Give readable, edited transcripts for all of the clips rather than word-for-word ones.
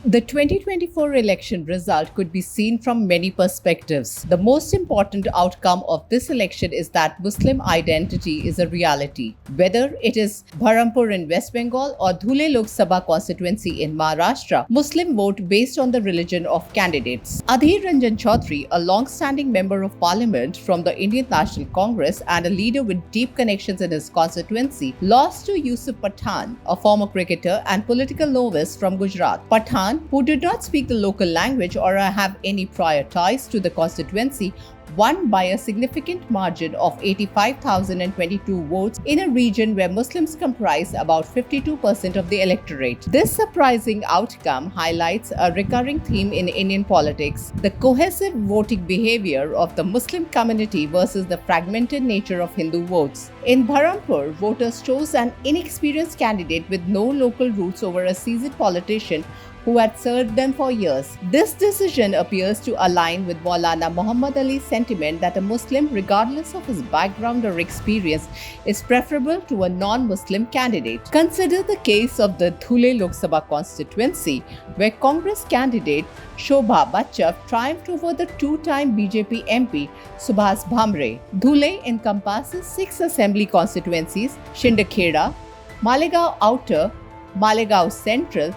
The 2024 election result could be seen from many perspectives. The most important outcome of this election is that Muslim identity is a reality. Whether it is Bharampur in West Bengal or Dhule Lok Sabha constituency in Maharashtra, Muslim vote based on the religion of candidates. Adhir Ranjan Chaudhary, a long-standing member of parliament from the Indian National Congress and a leader with deep connections in his constituency, lost to Yusuf Pathan, a former cricketer and political novice from Gujarat. Pathan, who did not speak the local language or have any prior ties to the constituency, won by a significant margin of 85,022 votes in a region where Muslims comprise about 52% of the electorate. This surprising outcome highlights a recurring theme in Indian politics: the cohesive voting behavior of the Muslim community versus the fragmented nature of Hindu votes. In Bharampur, voters chose an inexperienced candidate with no local roots over a seasoned politician who had served them for years. This decision appears to align with Maulana Muhammad Ali's sentiment that a Muslim, regardless of his background or experience, is preferable to a non-Muslim candidate. Consider the case of the Dhule Lok Sabha constituency, where Congress candidate Shobha Bachchan triumphed over the two-time BJP MP Subhas Bhamre. Dhule encompasses 6 assembly constituencies: Shindakheda, Malegaon Outer, Malegaon Central,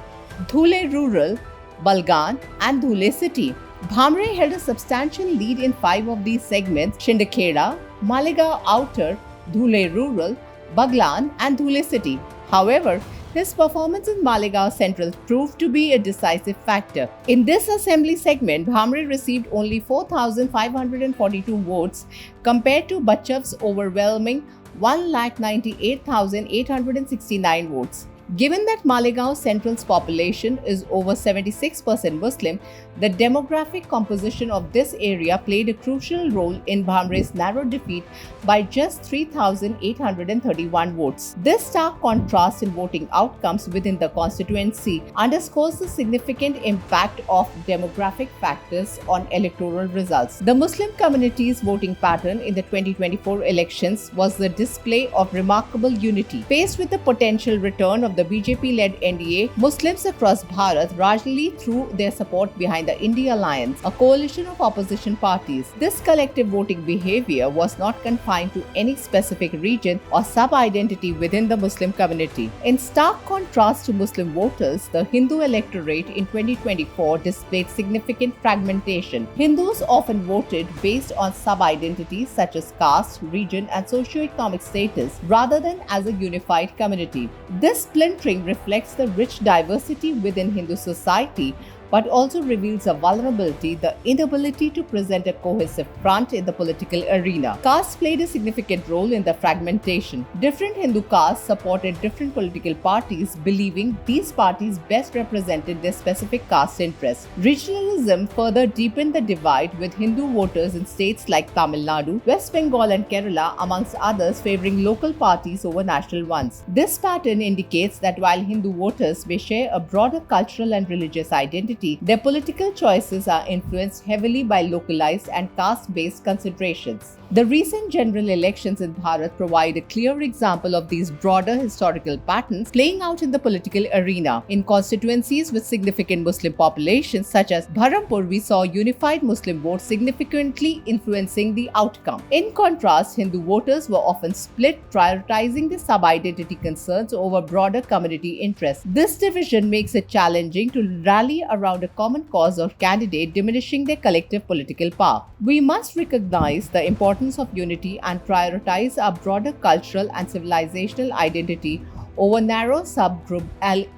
Dhule Rural, Balgan and Dhule City. Bhamre held a substantial lead in 5 of these segments: Shindakheda, Malegaon Outer, Dhule Rural, Baglan and Dhule City. However, his performance in Malegaon Central proved to be a decisive factor. In this assembly segment, Bhamre received only 4,542 votes compared to Bachchan's overwhelming 1,98,869 votes. Given that Malegaon Central's population is over 76% Muslim, the demographic composition of this area played a crucial role in Bhamre's narrow defeat by just 3,831 votes. This stark contrast in voting outcomes within the constituency underscores the significant impact of demographic factors on electoral results. The Muslim community's voting pattern in the 2024 elections was the display of remarkable unity. Faced with the potential return of the BJP-led NDA, Muslims across Bharat largely threw their support behind the India Alliance, a coalition of opposition parties. This collective voting behavior was not confined to any specific region or sub-identity within the Muslim community. In stark contrast to Muslim voters, the Hindu electorate in 2024 displayed significant fragmentation. Hindus often voted based on sub-identities such as caste, region, and socio-economic status rather than as a unified community. This splintering reflects the rich diversity within Hindu society, but also reveals a vulnerability: the inability to present a cohesive front in the political arena. Caste played a significant role in the fragmentation. Different Hindu castes supported different political parties, believing these parties best represented their specific caste interests. Regionalism further deepened the divide, with Hindu voters in states like Tamil Nadu, West Bengal and Kerala, amongst others, favoring local parties over national ones. This pattern indicates that while Hindu voters may share a broader cultural and religious identity, their political choices are influenced heavily by localized and caste-based considerations. The recent general elections in Bharat provide a clear example of these broader historical patterns playing out in the political arena. In constituencies with significant Muslim populations such as Bharampur, we saw unified Muslim votes significantly influencing the outcome. In contrast, Hindu voters were often split, prioritizing the sub-identity concerns over broader community interests. This division makes it challenging to rally around a common cause or candidate, diminishing their collective political power. We must recognize the importance of unity and prioritize our broader cultural and civilizational identity over narrow subgroup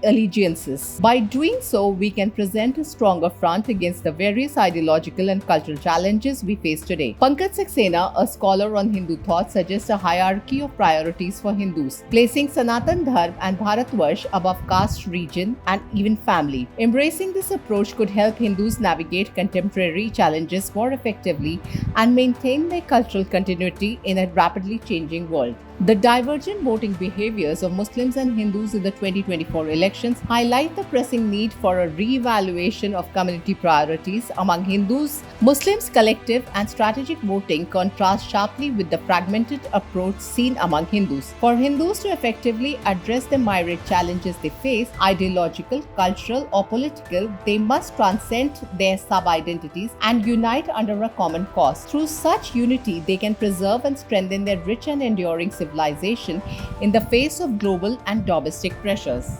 allegiances. By doing so, we can present a stronger front against the various ideological and cultural challenges we face today. Pankaj Saxena, a scholar on Hindu thought, suggests a hierarchy of priorities for Hindus, placing Sanatan Dharma and Bharatvarsh above caste, region, and even family. Embracing this approach could help Hindus navigate contemporary challenges more effectively and maintain their cultural continuity in a rapidly changing world. The divergent voting behaviors of Muslims and Hindus in the 2024 elections highlight the pressing need for a re-evaluation of community priorities among Hindus. Muslims' collective and strategic voting contrast sharply with the fragmented approach seen among Hindus. For Hindus to effectively address the myriad challenges they face, ideological, cultural, or political, they must transcend their sub-identities and unite under a common cause. Through such unity, they can preserve and strengthen their rich and enduring civilization in the face of global and domestic pressures.